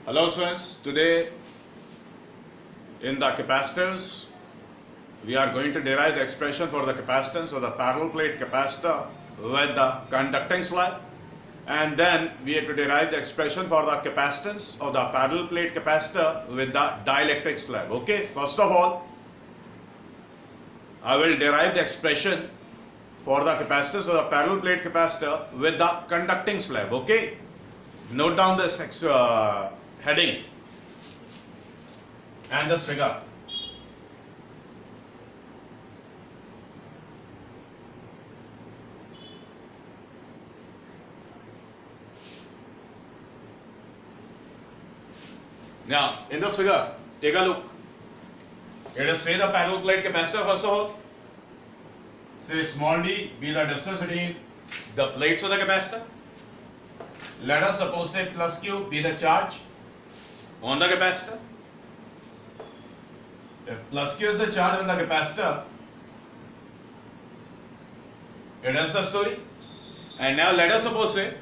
Hello students, today in the capacitors we are going to derive the expression for the capacitance of the parallel plate capacitor with the conducting slab, and then we have to derive the expression for the capacitance of the parallel plate capacitor with the dielectric slab. Okay, first of all I will derive the expression for the capacitance of the parallel plate capacitor with the conducting slab. Okay, note down this heading and this figure. Now, in this figure, take a look. Let us say the parallel plate capacitor first of all. Say small d be the distance between the plates of the capacitor. Let us suppose say plus q be the charge on the capacitor. If plus q is the charge on the capacitor, it is the story. And now let us suppose say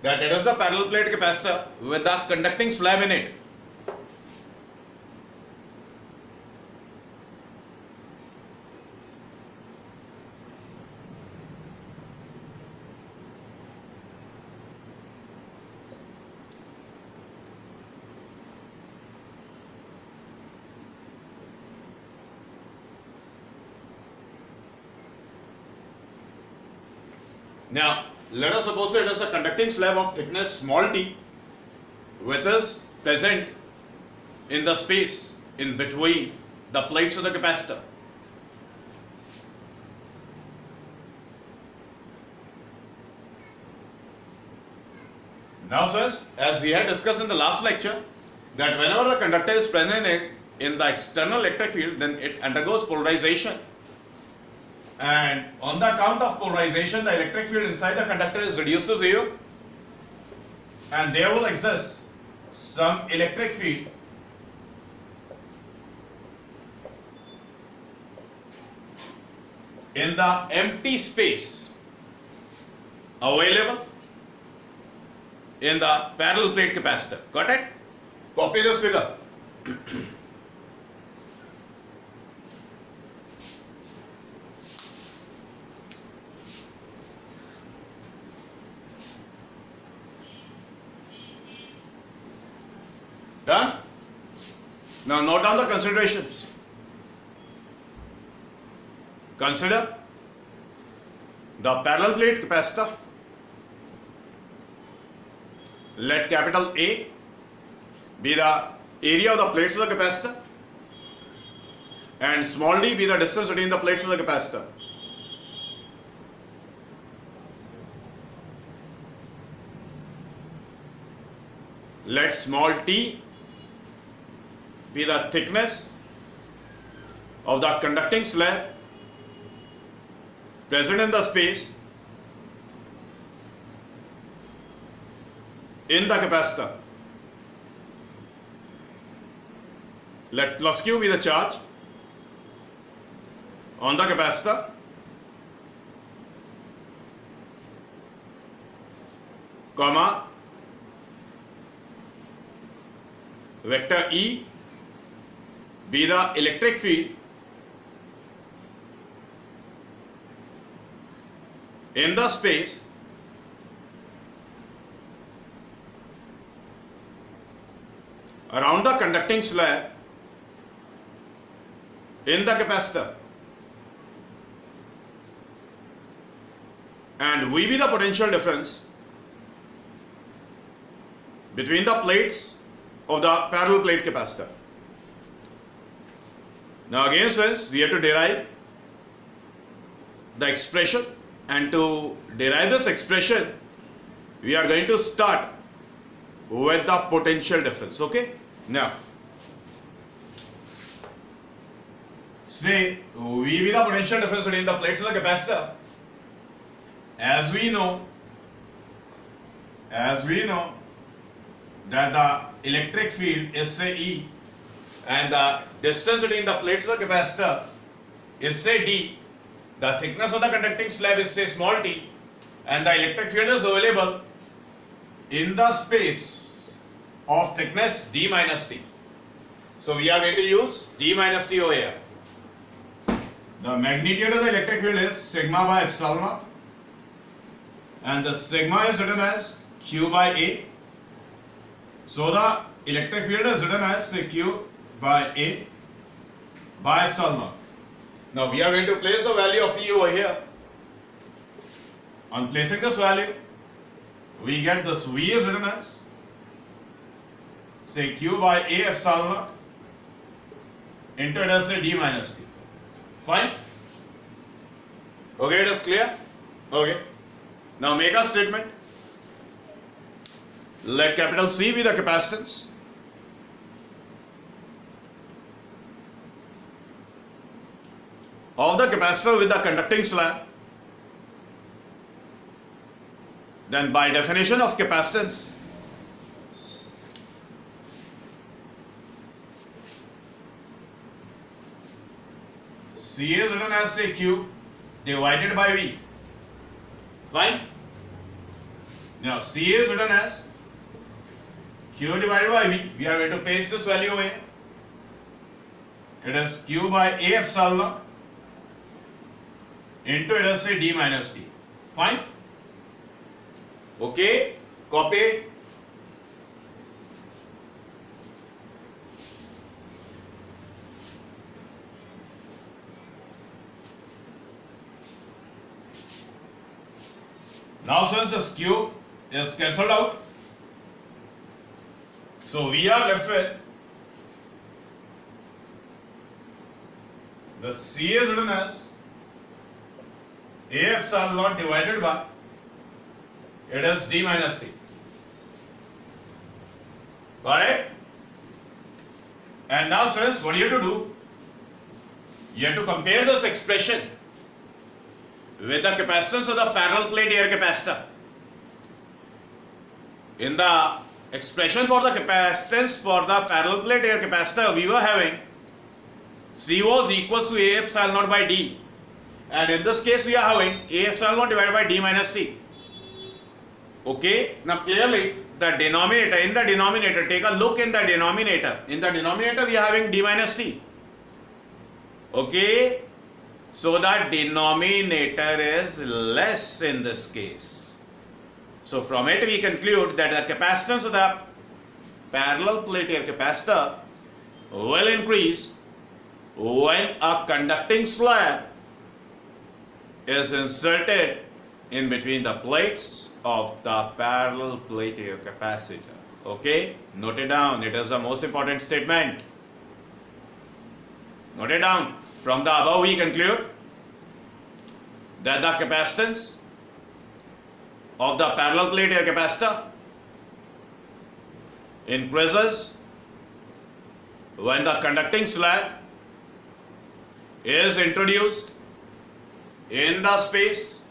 that it is the parallel plate capacitor with the conducting slab in it. Now, let us suppose it is a conducting slab of thickness small t which is present in the space in between the plates of the capacitor. Now sirs, as we had discussed in the last lecture, that whenever the conductor is present in the external electric field, then it undergoes polarization. And on the account of polarization, the electric field inside the conductor is reduced to zero, and there will exist some electric field in the empty space available in the parallel plate capacitor. Got it? Copy this figure. Done? Now note down the considerations. Consider the parallel plate capacitor. Let capital A be the area of the plates of the capacitor and small d be the distance between the plates of the capacitor. Let small t be the thickness of the conducting slab present in the space in the capacitor. Let plus q be the charge on the capacitor, comma vector E be the electric field in the space around the conducting slab in the capacitor, and V be the potential difference between the plates of the parallel plate capacitor. Now again since we have to derive the expression, and to derive this expression we are going to start with the potential difference. Okay, now say V be the potential difference between the plates of the capacitor. As we know that the electric field is say E, and the distance between the plates of the capacitor is say d, the thickness of the conducting slab is say small t, and the electric field is available in the space of thickness d minus t. So we are going to use d minus t over here. The magnitude of the electric field is sigma by epsilon naught, and the sigma is written as q by a. So the electric field is written as say q by a by epsilon naught. Now we are going to place the value of E over here. On placing this value, we get this V is written as say q by a epsilon naught into, let us say, d minus t. Fine? Okay, it is clear? Okay. Now make a statement. Let capital C be the capacitance of the capacitor with the conducting slab. Then by definition of capacitance, C is written as say Q divided by V. Fine? Now C is written as Q divided by V. We are going to paste this value away. It is Q by A epsilon naught into, let us say, d minus t. Fine? Okay, copy it. Now since this Q is cancelled out, so we are left with the C is written as A epsilon naught divided by, it is d minus t. Got it? And now since, what do you have to do? You have to compare this expression with the capacitance of the parallel plate air capacitor. In the expression for the capacitance for the parallel plate air capacitor, we were having C was equals to A epsilon naught by d, and in this case we are having A epsilon naught divided by d minus t. Okay, now clearly the denominator, in the denominator, take a look in the denominator. In the denominator we are having d minus t. Okay, so the denominator is less in this case. So from it we conclude that the capacitance of the parallel plate air capacitor will increase when a conducting slab is inserted in between the plates of the parallel plate air capacitor. Okay, note it down. It is the most important statement. Note it down. From the above we conclude that the capacitance of the parallel plate air capacitor increases when the conducting slab is introduced in the space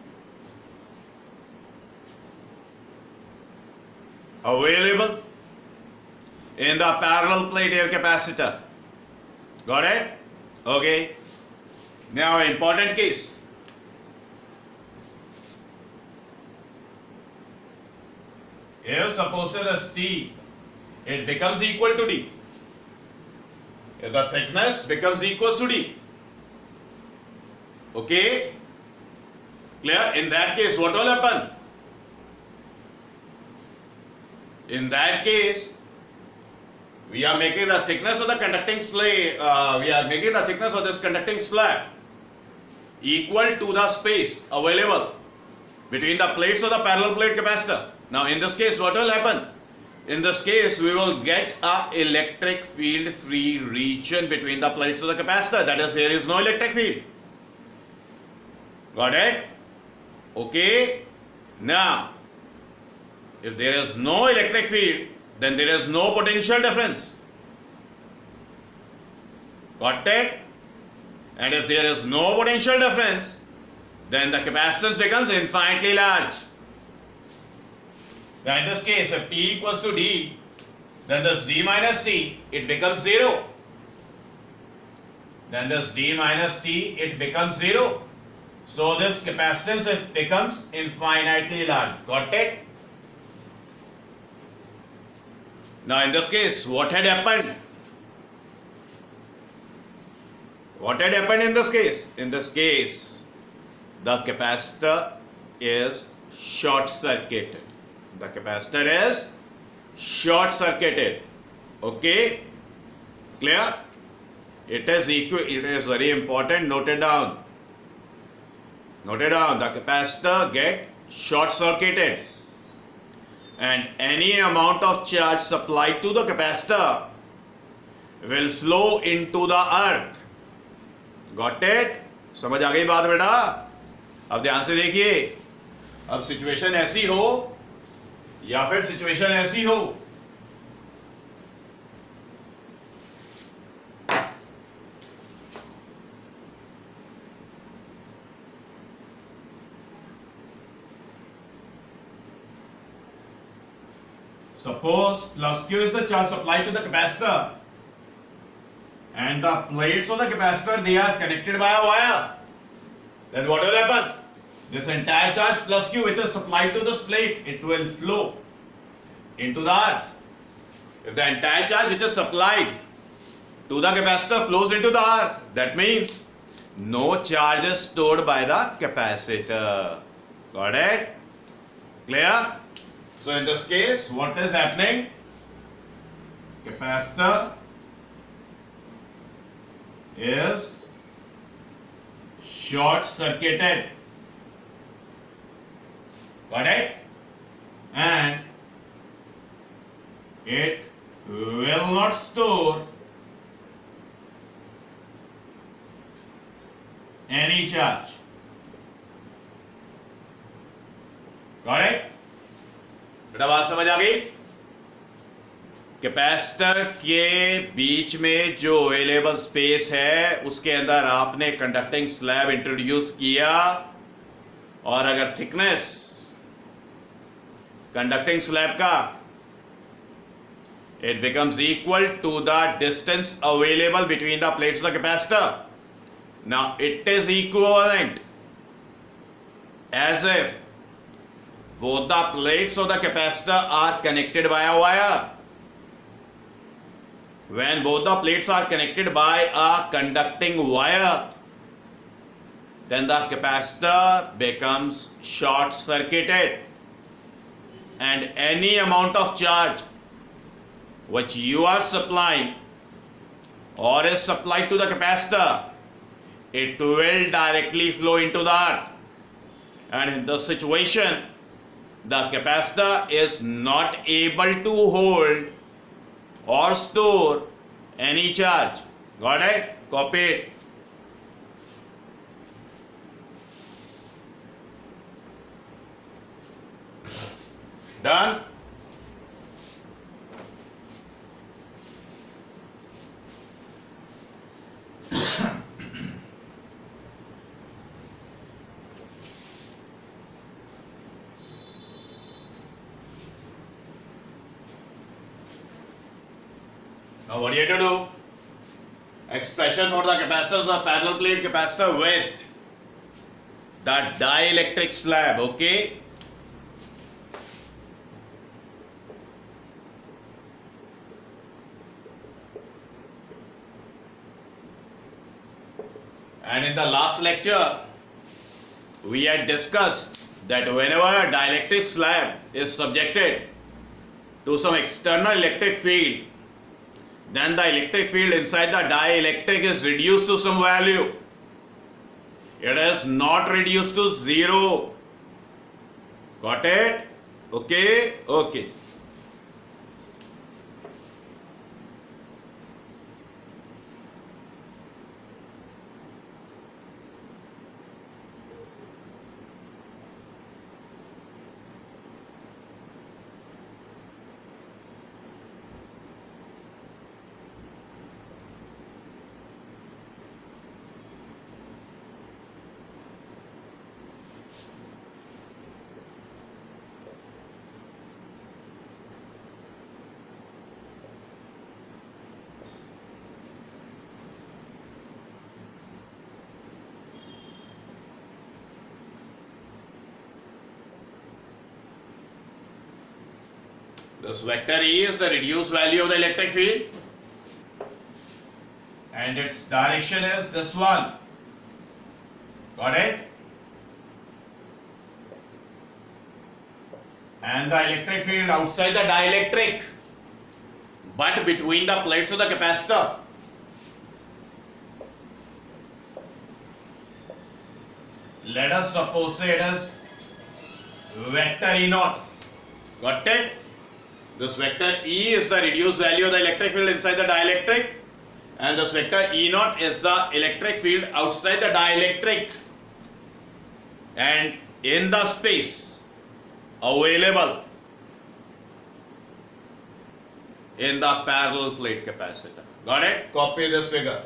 available in the parallel plate air capacitor. Got it? Okay. Now important case. If suppose as T, it becomes equal to D. If the thickness becomes equal to D. Okay? Clear? In that case, what will happen? In that case, we are making the thickness of the conducting slab, we are making the thickness of this conducting slab equal to the space available between the plates of the parallel plate capacitor. Now in this case, what will happen? In this case, we will get a electric field free region between the plates of the capacitor. That is, there is no electric field. Got it? Okay. Now, if there is no electric field, then there is no potential difference. Got it? And if there is no potential difference, then the capacitance becomes infinitely large. Now in this case, if T equals to D, then this D minus T, it becomes 0. Then this D minus T, it becomes 0. So this capacitance, it becomes infinitely large. Got it? Now in this case, what had happened? What had happened in this case? In this case, the capacitor is short circuited. The capacitor is short circuited. Okay? Clear? It is very important. Note it down. Note it down. The capacitor get short circuited, and any amount of charge supplied to the capacitor will flow into the earth. Got it? समझ आ गई बात बेटा? अब ध्यान से देखिए. अब situation ऐसी हो या फिर सिचुएशन ऐसी हो, suppose plus Q is the charge supplied to the capacitor, and the plates of the capacitor, they are connected by a wire. Then what will happen? This entire charge plus Q which is supplied to this plate, it will flow into the earth. If the entire charge which is supplied to the capacitor flows into the earth, that means no charge is stored by the capacitor. Got it? Clear? So in this case, what is happening? Capacitor is short circuited. Got it? And it will not store any charge. Got it? बेटा बात समझ आ गई? Capacitor के बीच में जो available space है उसके अंदर आपने कंडक्टिंग स्लैब इंट्रोड्यूस किया, और अगर थिकनेस कंडक्टिंग स्लैब का it becomes equal to the distance available between the plates of the capacitor. Now it is equivalent as if both the plates of the capacitor are connected by a wire. When both the plates are connected by a conducting wire, then the capacitor becomes short circuited, and any amount of charge which you are supplying or is supplied to the capacitor, it will directly flow into the earth. And in this situation, the capacitor is not able to hold or store any charge. Got it? Copy it. Done? Now what do you have to do? Expression for the capacitor of the parallel plate capacitor with the dielectric slab, okay? And in the last lecture, we had discussed that whenever a dielectric slab is subjected to some external electric field, then the electric field inside the dielectric is reduced to some value. It is not reduced to zero. Got it? Okay? Okay. This vector E is the reduced value of the electric field, and its direction is this one. Got it? And the electric field outside the dielectric, but between the plates of the capacitor. Let us suppose say it is vector E naught. Got it? This vector E is the reduced value of the electric field inside the dielectric, and this vector E naught is the electric field outside the dielectric, and in the space available in the parallel plate capacitor. Got it? Copy this figure.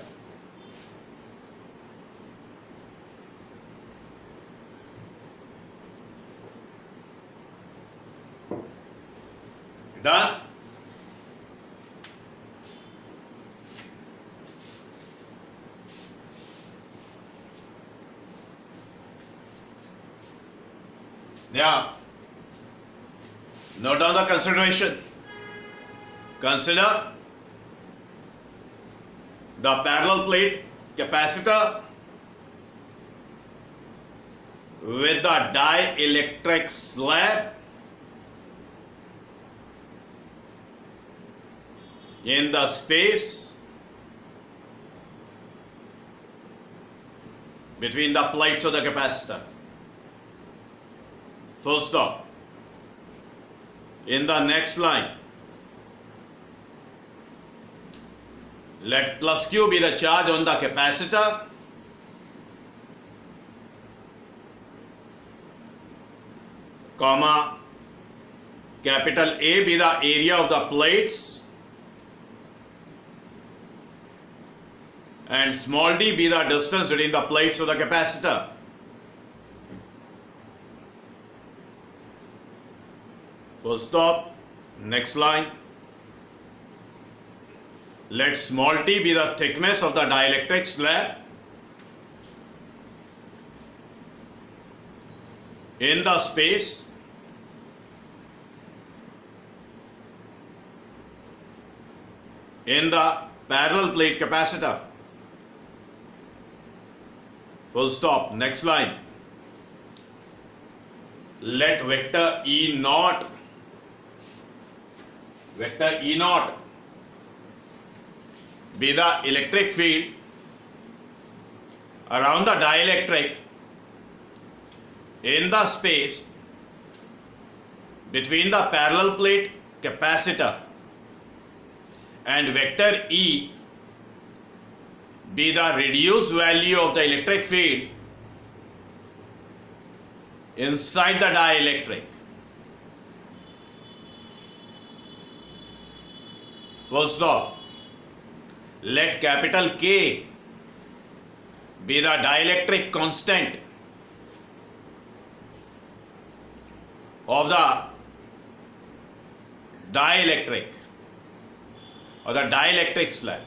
Done? Now, note down the consideration. Consider the parallel plate capacitor with the dielectric slab in the space between the plates of the capacitor. Full stop. In the next line, let plus Q be the charge on the capacitor, comma, capital A be the area of the plates, and small d be the distance between the plates of the capacitor. Full stop. Next line. Let small t be the thickness of the dielectric slab in the space in the parallel plate capacitor. Full stop. Next line. Let vector E naught be the electric field around the dielectric in the space between the parallel plate capacitor, and vector E be the reduced value of the electric field inside the dielectric. Full stop. Let capital K be the dielectric constant of the dielectric or the dielectric slab.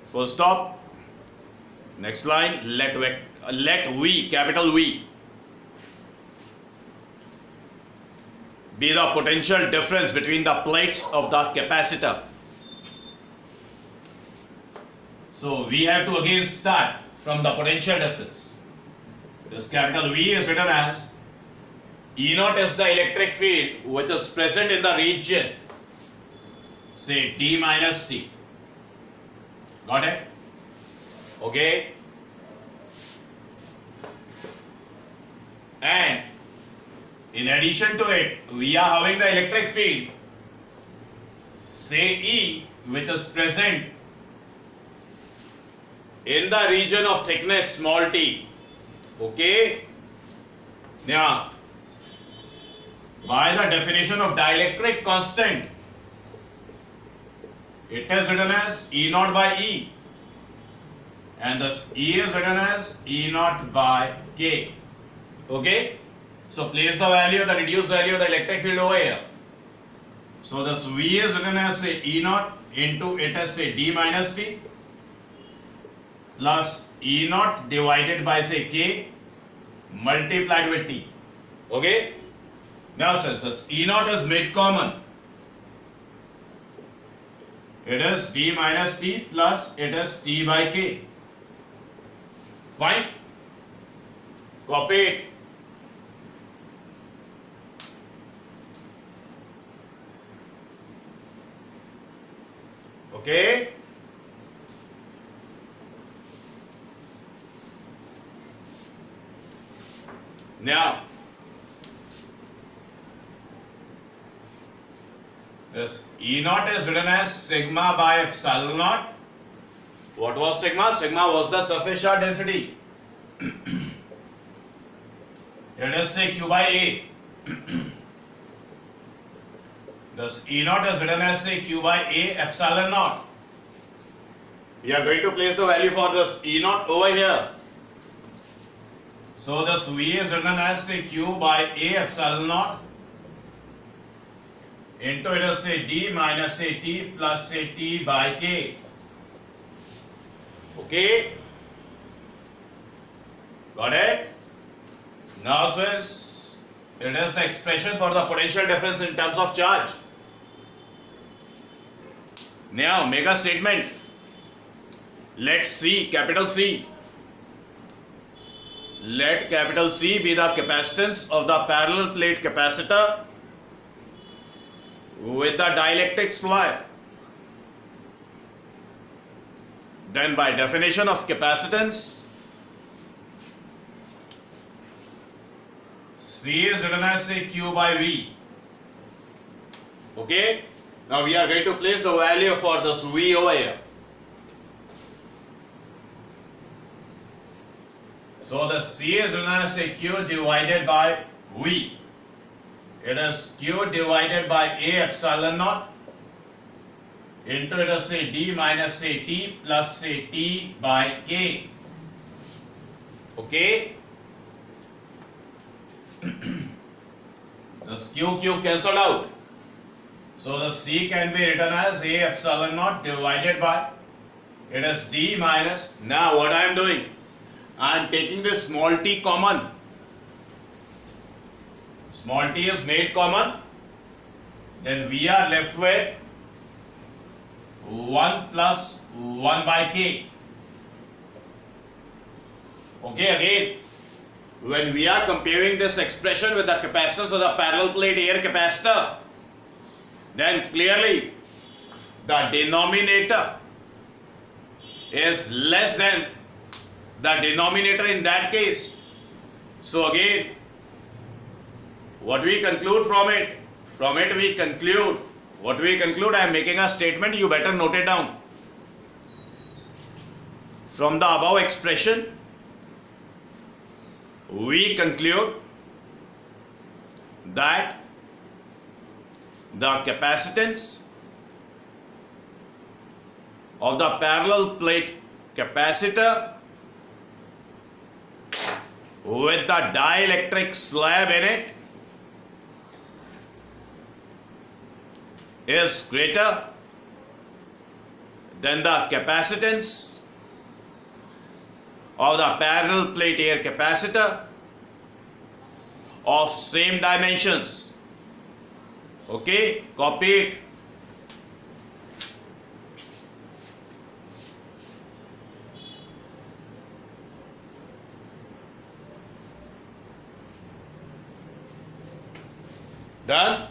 Full stop. Next line. Let V, capital V, be the potential difference between the plates of the capacitor. So we have to again start from the potential difference. This capital V is written as E naught is the electric field which is present in the region, say D minus T. Got it? Okay. And in addition to it, we are having the electric field, say E, which is present in the region of thickness small t. Okay. Now, by the definition of dielectric constant, it is written as E naught by E, and this E is written as E naught by K. Okay. So place the value, the reduced value of the electric field over here. So this V is written as say E naught into it as say D minus T plus E naught divided by say K multiplied with T. Okay. Now since this E naught is made common, it is d minus t plus it is t by k. Fine. Copy it. Okay. Now, this E naught is written as sigma by epsilon naught. What was sigma? Sigma was the surface charge density. Let us say Q by A. Thus E naught is written as say Q by A epsilon naught. We are going to place the value for this E naught over here. So this V is written as say Q by A epsilon naught into it is say D minus say T plus say T by K. Okay? Got it? Now since it is the expression for the potential difference in terms of charge. Now make a statement. Let C, capital C. Let capital C be the capacitance of the parallel plate capacitor with the dielectric slab. Then by definition of capacitance, C is written as say Q by V. Okay? Now we are going to place the value for this V over here. So the C is written as say Q divided by V. It is Q divided by A epsilon naught into it is say D minus say T plus say T by K. Okay? This Q cancelled out. So the C can be written as A epsilon naught divided by it is D minus. Now what I am doing? I am taking this small t common. Small t is made common. Then we are left with 1 plus 1 by k. Okay, again, when we are comparing this expression with the capacitance of the parallel plate air capacitor, then clearly the denominator is less than the denominator in that case. So again, what we conclude from it? From it we conclude. What we conclude? I am making a statement, you better note it down. From the above expression, we conclude that the capacitance of the parallel plate capacitor with the dielectric slab in it is greater than the capacitance of the parallel plate air capacitor of same dimensions. Okay, copy it. Done?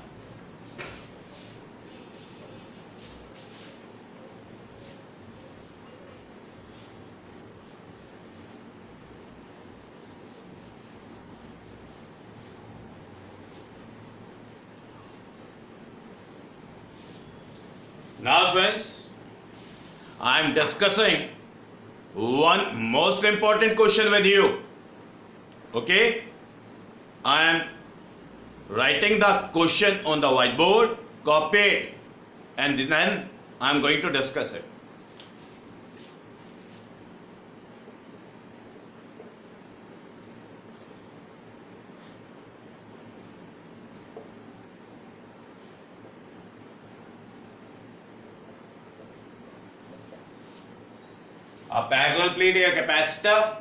Now friends, I am discussing one most important question with you. Okay? I am writing the question on the whiteboard, copy it, and then I am going to discuss it. A parallel plate air capacitor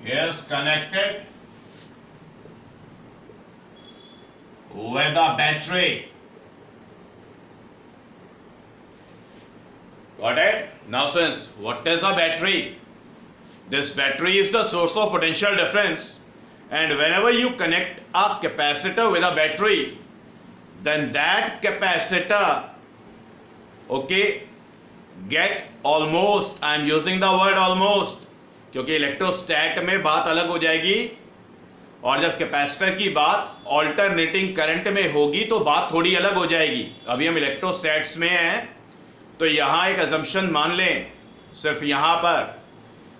is connected with a battery. Got it? Now since what is a battery? This battery is the source of potential difference, and whenever you connect a capacitor with a battery, then that capacitor, okay, get almost, I am using the word almost क्योंकि इलेक्ट्रोस्टैट में बात अलग हो जाएगी और जब capacitor की बात ऑल्टरनेटिंग करंट में होगी तो बात थोड़ी अलग हो जाएगी. अभी हम इलेक्ट्रोस्टैट्स में हैं तो यहाँ एक अजम्पशन मान लें सिर्फ यहाँ पर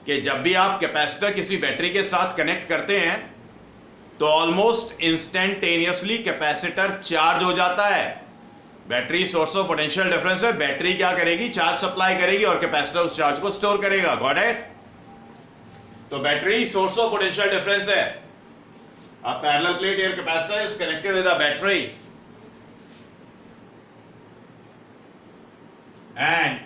कि जब भी आप कैपेसिटर किसी बैटरी के साथ कनेक्ट करते हैं तो ऑलमोस्ट इंस्टेंटेनियसली कैपेसिटर चार्ज हो जाता है. Battery source of potential difference है. बैटरी क्या करेगी? चार्ज सप्लाई करेगी और कैपेसिटर उस चार्ज को स्टोर करेगा. Got it? तो battery source of potential difference है. A parallel plate air capacitor is connected with a battery and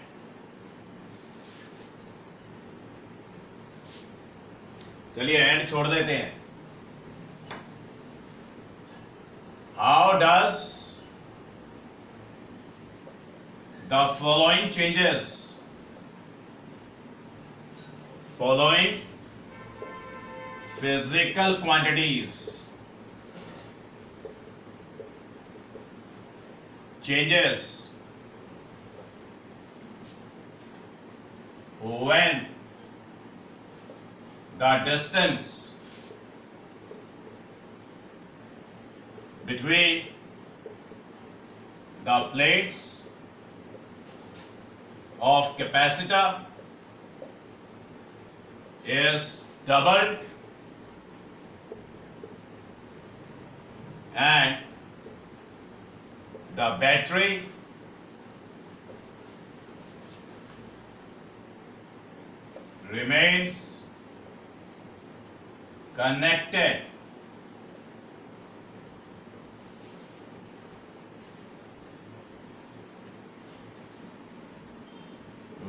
चलिए एंड छोड़ देते हैं. How does the following changes, following physical quantities changes when the distance between the plates of capacitor is doubled and the battery remains connected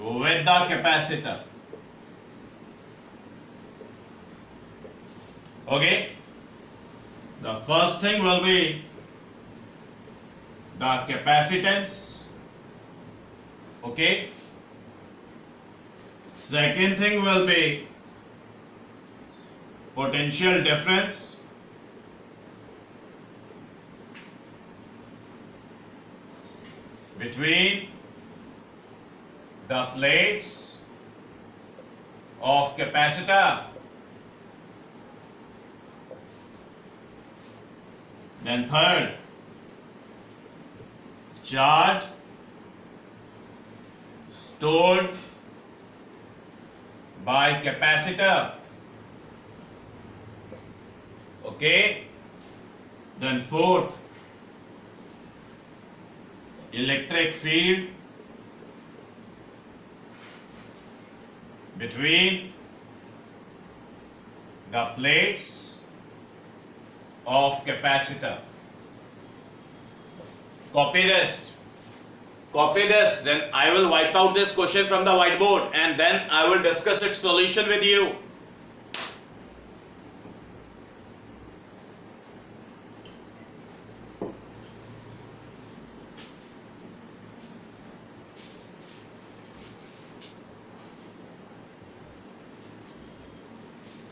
with the capacitor. Okay, the first thing will be the capacitance. Okay, second thing will be potential difference. Between the plates of capacitor. Then third, charge stored by capacitor. Okay. Then fourth, electric field between the plates of capacitor. Copy this. Copy this. Then I will wipe out this question from the whiteboard and then I will discuss its solution with you.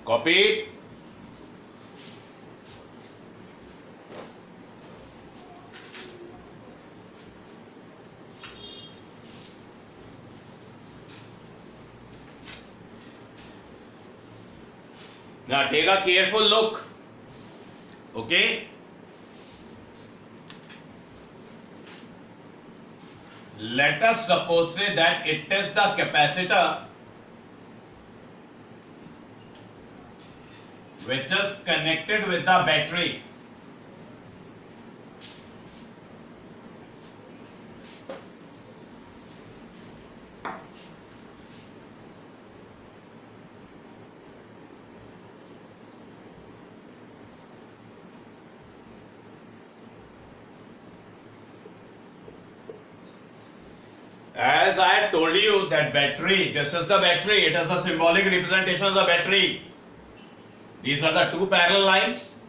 Copy. Now take a careful look. Okay. Let us suppose say that it is the capacitor which is connected with the battery. As I told you that battery, this is the battery, it is a symbolic representation of the battery. These are the two parallel lines.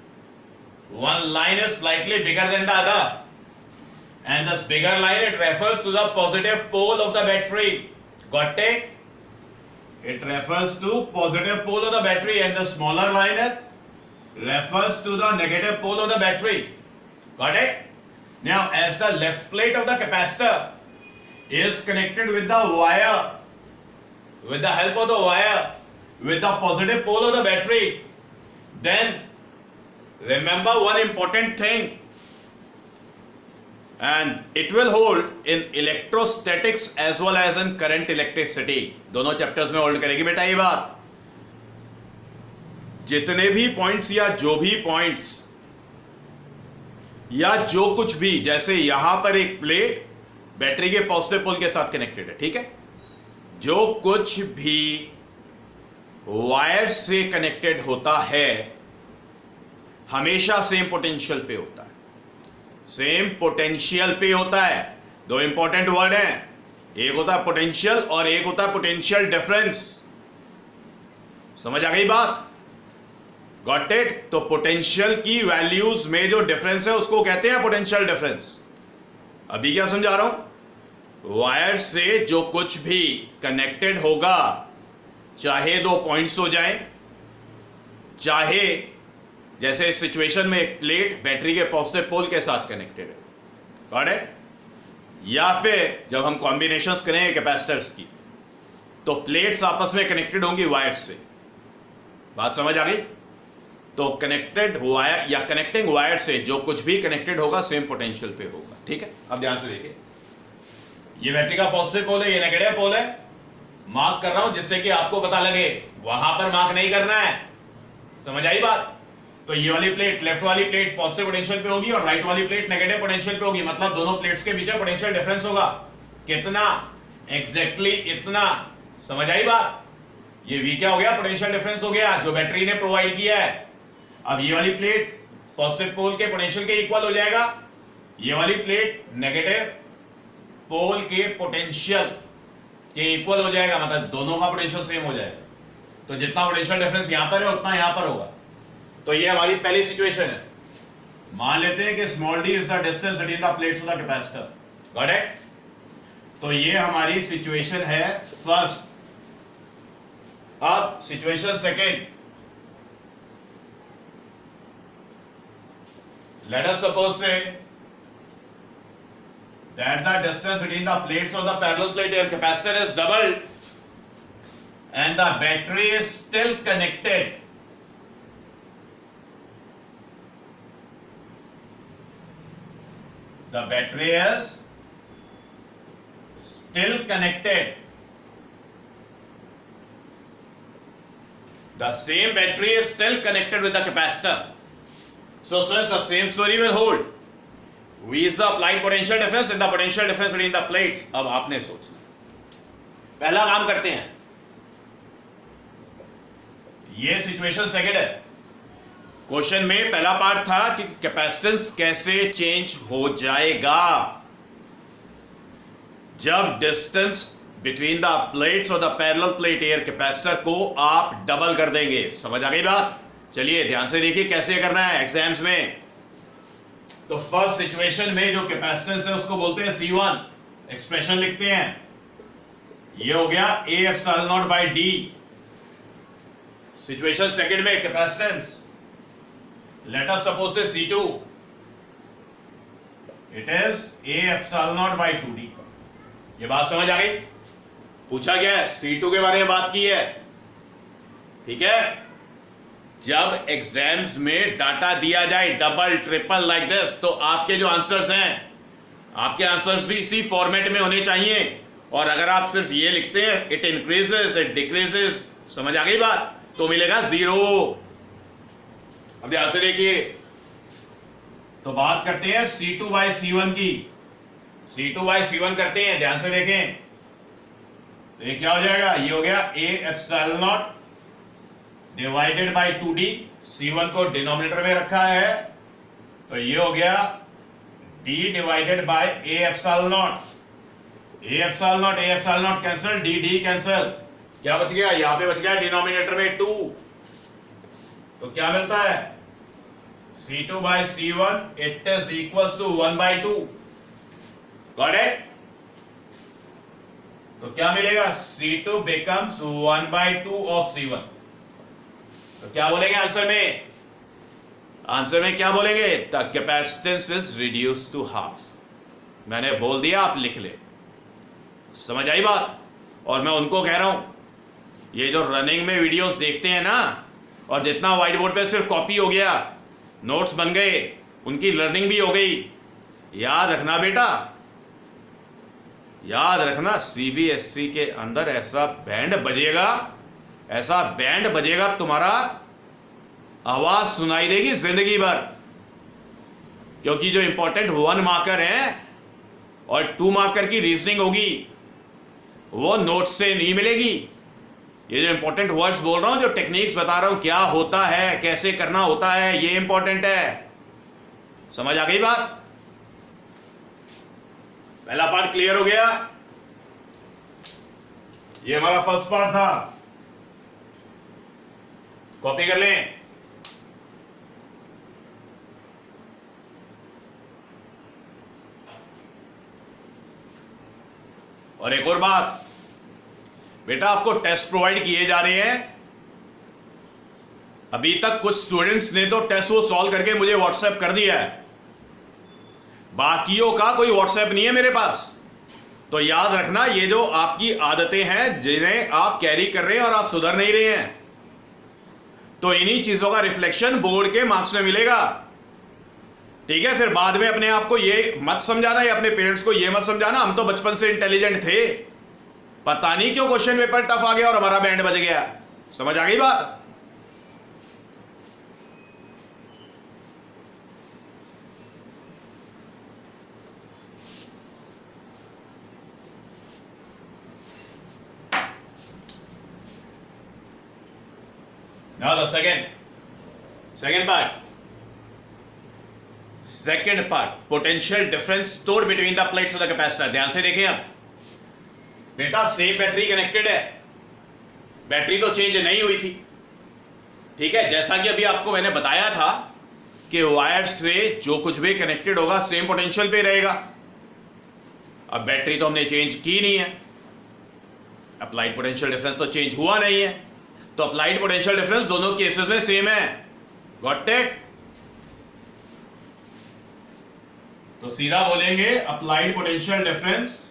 One line is slightly bigger than the other, and this bigger line, it refers to the positive pole of the battery. Got it? It refers to positive pole of the battery, and the smaller line refers to the negative pole of the battery. Got it? Now, as the left plate of the capacitor is connected with the wire, with the help of the wire, with the positive pole of the battery, then remember one important thing, and it will hold in electrostatics as well as in current electricity. दोनों chapters में hold करेगी बेटा ये बात. जितने भी points या जो भी पॉइंट्स या जो कुछ भी, जैसे यहां पर एक प्लेट बैटरी के पॉजिटिव पोल के साथ कनेक्टेड है, ठीक है, जो कुछ भी वायर से कनेक्टेड होता है हमेशा सेम पोटेंशियल पे होता है. सेम पोटेंशियल पे होता है. दो इंपॉर्टेंट वर्ड हैं, एक होता है पोटेंशियल और एक होता है पोटेंशियल डिफरेंस. समझ आ गई बात? Got it? तो पोटेंशियल की वैल्यूज में जो डिफरेंस है उसको कहते हैं पोटेंशियल डिफरेंस. अभी क्या समझा रहा हूं? वायर से जो कुछ भी कनेक्टेड होगा, चाहे दो पॉइंट्स हो जाएं, चाहे जैसे इस सिचुएशन में एक प्लेट बैटरी के पॉजिटिव पोल के साथ कनेक्टेड है, गॉट इट? या फिर जब हम कॉम्बिनेशंस करेंगे कैपेसिटर्स की, तो प्लेट्स आपस में कनेक्टेड होंगी वायर से. बात समझ आ गई? तो कनेक्टेड वायर या कनेक्टिंग वायर से जो कुछ भी कनेक्टेड होगा सेम पोटेंशियल पे होगा. ठीक है, अब ध्यान से देखिए, ये बैटरी का पॉजिटिव पोल है, ये नेगेटिव पोल है. मार्क कर रहा हूं जिससे कि आपको पता लगे, वहां पर मार्क नहीं करना है. समझ आई बात? तो ये वाली प्लेट, लेफ्ट वाली प्लेट पॉजिटिव पोटेंशियल पे होगी और राइट वाली प्लेट नेगेटिव पोटेंशियल पे होगी. मतलब दोनों प्लेट्स के बीच में पोटेंशियल डिफरेंस होगा. कितना? एग्जैक्टली इतना. समझ आई बात? ये V क्या हो गया? पोटेंशियल डिफरेंस हो गया जो बैटरी ने प्रोवाइड किया है. अब ये वाली प्लेट पॉजिटिव पोल के पोटेंशियल के इक्वल हो जाएगा, ये वाली प्लेट नेगेटिव पोल के पोटेंशियल के इक्वल हो जाएगा. मतलब दोनों का पोटेंशियल सेम हो जाएगा. तो जितना पोटेंशियल डिफरेंस यहां पर है उतना यहां पर होगा. तो ये हमारी पहली सिचुएशन है. मान लेते हैं कि small d is the distance between the plates of the capacitor. Got it? तो ये हमारी सिचुएशन है फर्स्ट. अब situation second, let us suppose say that the distance between the plates of the parallel plate air capacitor is doubled and the battery is still connected. The battery is still connected. The same battery is still connected with the capacitor. So since the same story will hold, V is the applied potential difference and the potential difference between the plates. अब आपने सोचना, पहला काम करते हैं. ये situation second है. Question में पहला पार्ट था कि कैपेसिटेंस कैसे चेंज हो जाएगा जब डिस्टेंस बिटवीन द प्लेट्स और the parallel plate air capacitor को आप डबल कर देंगे. समझ आ गई बात? चलिए ध्यान से देखिए कैसे करना है एग्जाम्स में. तो फर्स्ट सिचुएशन में जो कैपेसिटेंस है उसको बोलते हैं C1. एक्सप्रेशन लिखते हैं, ये हो गया A epsilon naught by D. Situation second में कैपेसिटेंस, लेट अस सपोज से C2, it is A epsilon naught by 2D. ये बात समझ आ गई? पूछा गया है, C2 के बारे में बात की है. ठीक है, जब एग्जाम्स में डाटा दिया जाए डबल ट्रिपल लाइक दिस, तो आपके जो आंसर्स हैं, आपके आंसर्स भी इसी फॉर्मेट में होने चाहिए. और अगर आप सिर्फ ये लिखते हैं इट इंक्रीजेस इट डिक्रीजेस, समझ आ गई बात, तो मिलेगा 0. अब ध्यान से देखिए, तो बात करते हैं C2 बाय C1 की. C2 बाय C1 करते हैं, ध्यान से देखें. तो ये क्या हो जाएगा? ये हो गया A epsilon not divided by 2D. C1 को डिनोमिनेटर में रखा है, तो ये हो गया D divided by A epsilon not. A epsilon not cancel, D cancel. क्या बच गया? यहां पे बच गया डिनोमिनेटर में 2. तो क्या मिलता है, C2 by C1 it is equals to 1/2. Got it? तो क्या मिलेगा, C2 becomes 1/2 of C1. तो क्या बोलेंगे आंसर में, आंसर में क्या बोलेंगे, the capacitance is reduce to half. मैंने बोल दिया, आप लिख ले. समझ आई बात. और मैं उनको कह रहा हूं, ये जो रनिंग में वीडियोस देखते हैं ना, और जितना व्हाइट बोर्ड पे सिर्फ कॉपी हो गया, नोट्स बन गए, उनकी लर्निंग भी हो गई. याद रखना बेटा, याद रखना, सीबीएसई के अंदर ऐसा बैंड बजेगा, ऐसा बैंड बजेगा, तुम्हारा आवाज सुनाई देगी जिंदगी भर. क्योंकि जो इंपॉर्टेंट 1 मार्कर है और 2 मार्कर की रीजनिंग होगी, वो नोट्स से नहीं मिलेगी. ये जो इंपॉर्टेंट वर्ड्स बोल रहा हूं, जो टेक्निक्स बता रहा हूं, क्या होता है, कैसे करना होता है, ये इंपॉर्टेंट है. समझ आ गई बात. पहला पार्ट क्लियर हो गया. ये हमारा फर्स्ट पार्ट था. कॉपी कर लें. और एक और बात बेटा, आपको टेस्ट प्रोवाइड किए जा रहे हैं. अभी तक कुछ स्टूडेंट्स ने तो टेस्ट वो सॉल्व करके मुझे व्हाट्सएप कर दिया है, बाकियों का कोई व्हाट्सएप नहीं है मेरे पास. तो याद रखना, ये जो आपकी आदतें हैं जिन्हें आप कैरी कर रहे हैं और आप सुधर नहीं रहे हैं, तो इन्हीं चीजों का रिफ्लेक्शन बोर्ड के मार्क्स में मिलेगा. ठीक है. फिर बाद में अपने आप को ये मत समझाना या अपने पेरेंट्स को ये मत समझाना हम तो बचपन से इंटेलिजेंट थे, पता नहीं क्यों क्वेश्चन पेपर टफ आ गया और हमारा बैंड बज गया. समझ आ गई बात. Now the second part. Second part, potential difference stored between the plates of the capacitor. ध्यान से देखिए. अब बेटा सेम बैटरी कनेक्टेड है, बैटरी तो चेंज नहीं हुई थी. ठीक है. जैसा कि अभी आपको मैंने बताया था कि वायर से जो कुछ भी कनेक्टेड होगा सेम पोटेंशियल पे रहेगा. अब बैटरी तो हमने चेंज की नहीं है, अप्लाइड पोटेंशियल डिफरेंस तो चेंज हुआ नहीं है, तो अप्लाइड पोटेंशियल डिफरेंस दोनों केसेस में सेम है. Got it. तो सीधा बोलेंगे applied potential difference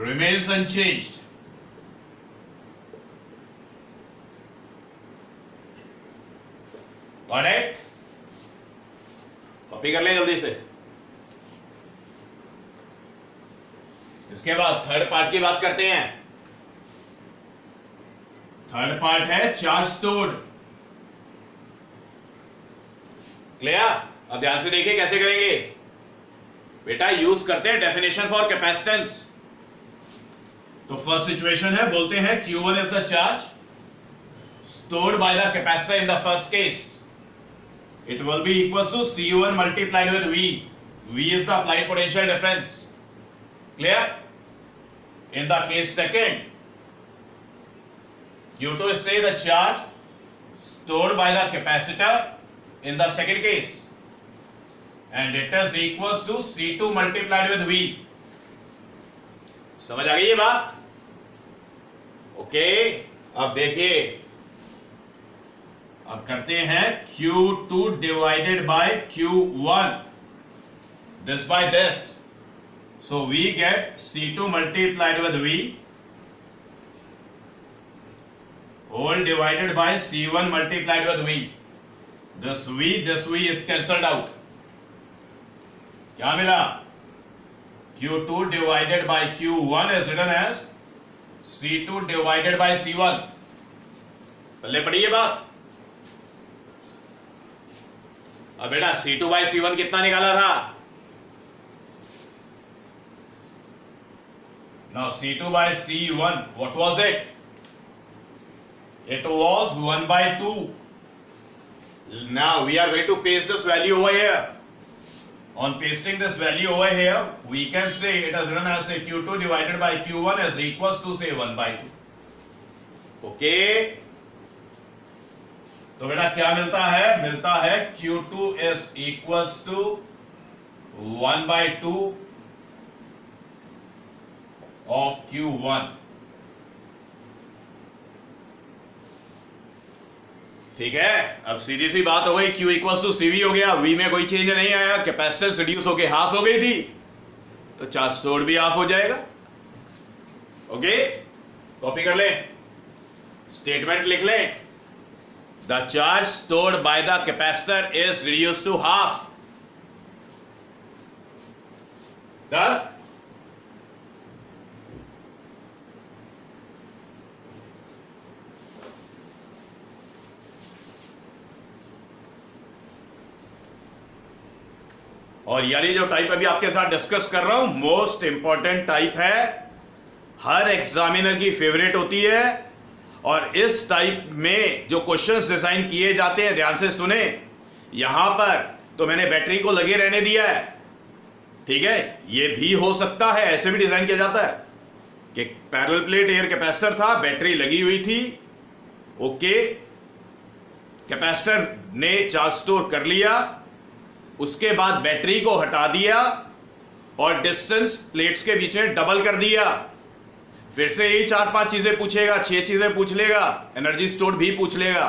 remains unchanged. Got it? Copy कर ले जल्दी से. इसके बाद थर्ड पार्ट की बात करते हैं. थर्ड पार्ट है चार्ज स्टोर्ड. क्लियर. अब ध्यान से देखिए कैसे करेंगे बेटा. यूज करते हैं डेफिनेशन फॉर कैपेसिटेंस. तो फर्स्ट सिचुएशन है, बोलते हैं Q1 is the charge stored by the capacitor in the first case. It will be equals to C1 multiplied with V. V is the applied potential difference. Clear? In the case second, Q2 is say the charge stored by the capacitor in the second case, and it is equals to C2 multiplied with V. समझ आ गई ये बात. Okay. अब देखिए, अब करते हैं Q2 divided by Q1, this by this. So we get C2 multiplied with V whole divided by C1 multiplied with V. This V is cancelled out. क्या मिला? Q2 divided by Q1 is written as C2 divided by C1. पहले पढ़िए बात. अब बेटा C2 by C1 कितना निकाला था? Now C2 by C1, what was it? It was 1/2. Now we are going to paste this value over here. On pasting this value over here, we can say it is written as say Q2 divided by Q1 is equals to say 1/2. Okay? तो बेटा क्या मिलता है? मिलता है Q2 is equals to 1/2 of Q1. ठीक है, अब सीधी सी बात हो गई, Q इक्वल्स टू CV हो गया, V में कोई चेंज नहीं आया, कैपेसिटेंस रिड्यूस होके हाफ हो गई थी, तो चार्ज स्टोर्ड भी हाफ हो जाएगा। ओके, कॉपी कर लें, स्टेटमेंट लिख लें, the charge stored by the capacitor is reduce to half. Done? और यानी जो टाइप अभी आपके साथ डिस्कस कर रहा हूं, मोस्ट इंपॉर्टेंट टाइप है, हर एग्जामिनर की फेवरेट होती है, और इस टाइप में जो क्वेश्चंस डिजाइन किए जाते हैं, ध्यान से सुने, यहां पर तो मैंने बैटरी को लगे रहने दिया है, ठीक है, ये भी हो सकता है, ऐसे भी डिजाइन किया जाता है कि पैरेलल प्लेट एयर कैपेसिटर था, बैटरी लगी हुई थी, ओके, कैपेसिटर ने चार्ज स्टोर कर लिया, उसके बाद बैटरी को हटा दिया और डिस्टेंस प्लेट्स के बीच में डबल कर दिया, फिर से यही 4-5 चीजें पूछेगा, 6 चीजें पूछ लेगा, एनर्जी स्टोर भी पूछ लेगा।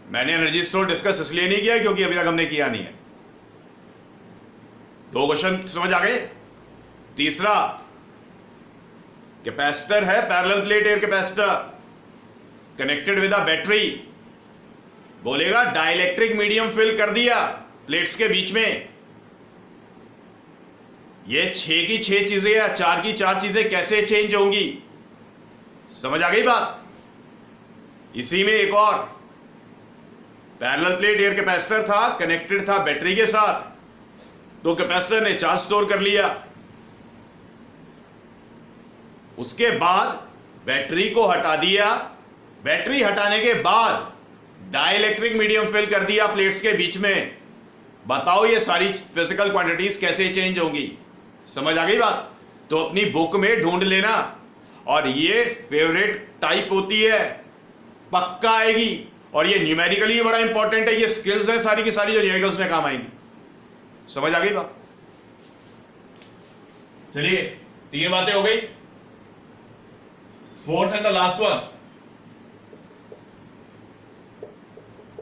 मैंने एनर्जी स्टोर डिस्कस इसलिए नहीं किया क्योंकि अभी तक हमने किया नहीं है। 2 क्वेश्चन समझ आ गए। तीसरा, कैपेसिटर है, parallel plate air capacitor connected with a battery, बोलेगा डाइलेक्ट्रिक मीडियम फिल कर दिया प्लेट्स के बीच में। ये 6 की 6 चीजें या 4 की 4 चीजें कैसे चेंज होंगी, समझ आ गई बात। इसी में एक और, पैरेलल प्लेट एयर कैपेसिटर था, कनेक्टेड था बैटरी के साथ, तो कैपेसिटर ने चार्ज स्टोर कर लिया, उसके बाद बैटरी को हटा दिया, बैटरी हटाने के बाद डाइलेक्ट्रिक मीडियम फिल कर दिया प्लेट्स के बीच में। बताओ ये सारी फिजिकल क्वांटिटीज कैसे चेंज होंगी, समझ आ गई बात। तो अपनी बुक में ढूंढ लेना, और ये फेवरेट टाइप होती है, पक्का आएगी, और ये न्यूमेरिकली बड़ा इंपॉर्टेंट है, ये स्किल्स है सारी की सारी जो न्यूमेरिकल्स में काम आएंगी, समझ आ गई बात। चलिए 3 बातें हो गई। Fourth and the last one,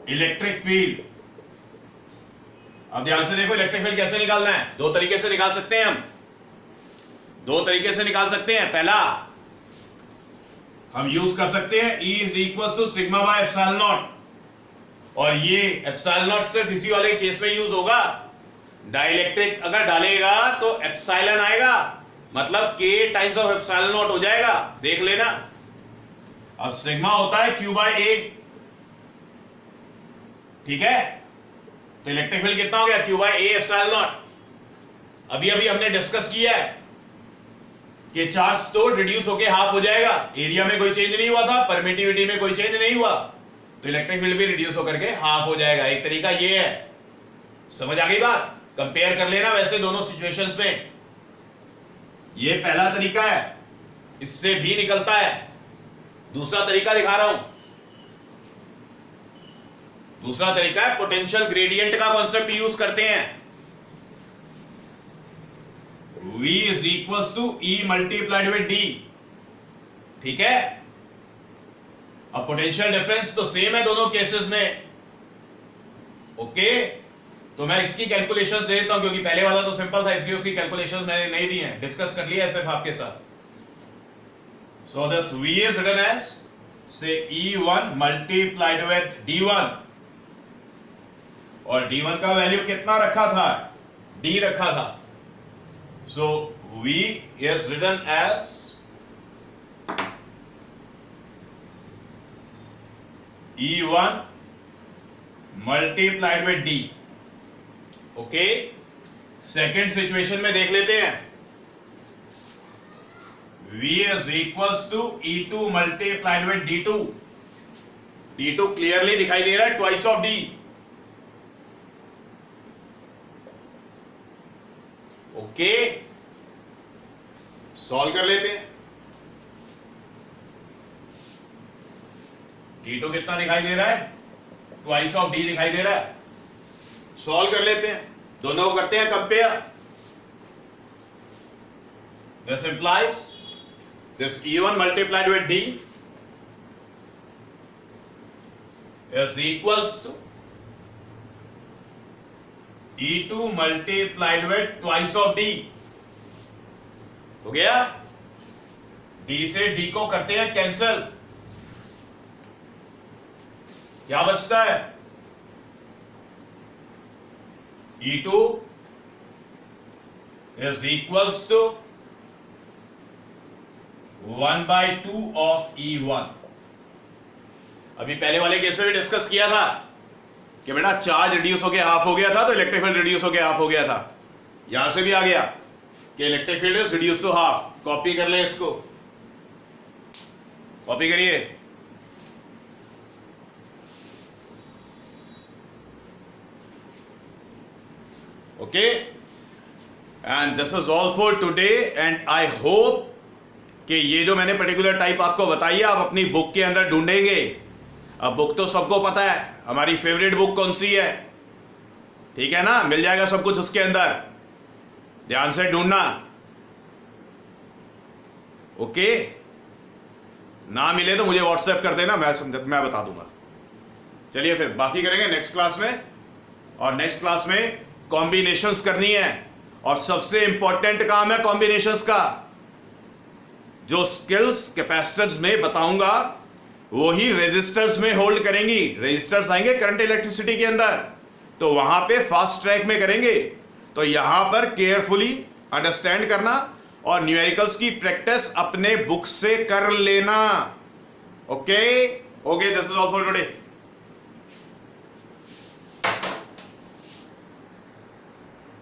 electric field. अब ध्यान से देखो, इलेक्ट्रिक फील्ड कैसे निकालना है। 2 तरीके से निकाल सकते हैं हम, 2 तरीके से निकाल सकते हैं। पहला हम यूज कर सकते हैं E is equal to sigma by epsilon naught, और ये एप्सिलॉन नॉट सिर्फ इसी वाले केस में यूज होगा। डाइलेक्ट्रिक अगर डालेगा तो एप्सिलॉन आएगा, मतलब K times of epsilon not हो जाएगा, देख लेना। अब सिग्मा होता है Q बाय A, ठीक है, तो इलेक्ट्रिक फील्ड कितना हो गया, Q by A epsilon naught. अभी अभी हमने डिस्कस किया है कि चार्ज स्टोर रिड्यूस होके हाफ हो जाएगा, एरिया में कोई चेंज नहीं हुआ था, परमिटिविटी में कोई चेंज नहीं हुआ, तो इलेक्ट्रिक फील्ड भी रिड्यूस होकर के हाफ हो जाएगा। एक तरीका ये है, समझ आ गई बात। कंपेयर कर लेना वैसे दोनों सिचुएशंस में, ये पहला तरीका है, इससे भी निकलता है। दूसरा तरीका दिखा रहा हूं, दूसरा तरीका है पोटेंशियल ग्रेडियंट का कॉन्सेप्ट यूज करते हैं। V is equal to E multiplied with D, ठीक है। अब पोटेंशियल डिफरेंस तो सेम है दोनों केसेस में, ओके। तो मैं इसकी कैलकुलेशंस दे देता हूं, क्योंकि पहले वाला तो सिंपल था, इसलिए उसकी कैलकुलेशंस मैंने नहीं दी हैं, डिस्कस कर लिया है सिर्फ आपके साथ। So this V is written as से E1 मल्टीप्लाइड विद D1, और D1 का वैल्यू कितना रखा था, D रखा था। So V is written as E1 multiplied with D, okay. Second situation में देख लेते हैं, V is equals to E2 multiplied with D2, D2 clearly दिखाई दे रहा है, twice of D, okay, solve कर लेते हैं। D2 कितना दिखाई दे रहा है? ट्वाइस ऑफ D दिखाई दे रहा है। सॉल्व कर लेते हैं, दोनों को करते हैं compare. This implies this E1 multiplied with D is equals to E2 multiplied with twice of D। हो गया? D से D को करते हैं कैंसिल, क्या बचता है? E2 is equals to 1/2 of E1। अभी पहले वाले केस में भी डिस्कस किया था कि बेटा चार्ज रिड्यूस होके हाफ हो गया था तो इलेक्ट्रिक फील्ड रिड्यूस होके हाफ हो गया था। यहां से भी आ गया कि electric field is reduce to half. Copy कर ले, इसको कॉपी करिए। Okay, and this is all for today and I hope कि ये जो मैंने पर्टिकुलर टाइप आपको बताई है आप अपनी बुक के अंदर ढूंढेंगे। अब बुक तो सबको पता है हमारी फेवरेट बुक कौन सी है, ठीक है ना? मिल जाएगा सब कुछ उसके अंदर, ध्यान से ढूंढना। ओके, ना मिले तो मुझे व्हाट्सएप कर देना, मैं बता दूंगा। चलिए फिर बाकी करेंगे नेक्स्ट क्लास में, और नेक्स्ट क्लास में कॉम्बिनेशंस करनी है, और सबसे इंपॉर्टेंट काम है कॉम्बिनेशंस का। जो स्किल्स कैपेसिटर्स में बताऊंगा वही रेजिस्टर्स में होल्ड करेंगी। रेजिस्टर्स आएंगे करंट इलेक्ट्रिसिटी के अंदर, तो वहां पे फास्ट ट्रैक में करेंगे। तो यहां पर केयरफुली अंडरस्टैंड करना और न्यूमेरिकल्स की प्रैक्टिस अपने बुक से कर लेना। Okay, this is all for today.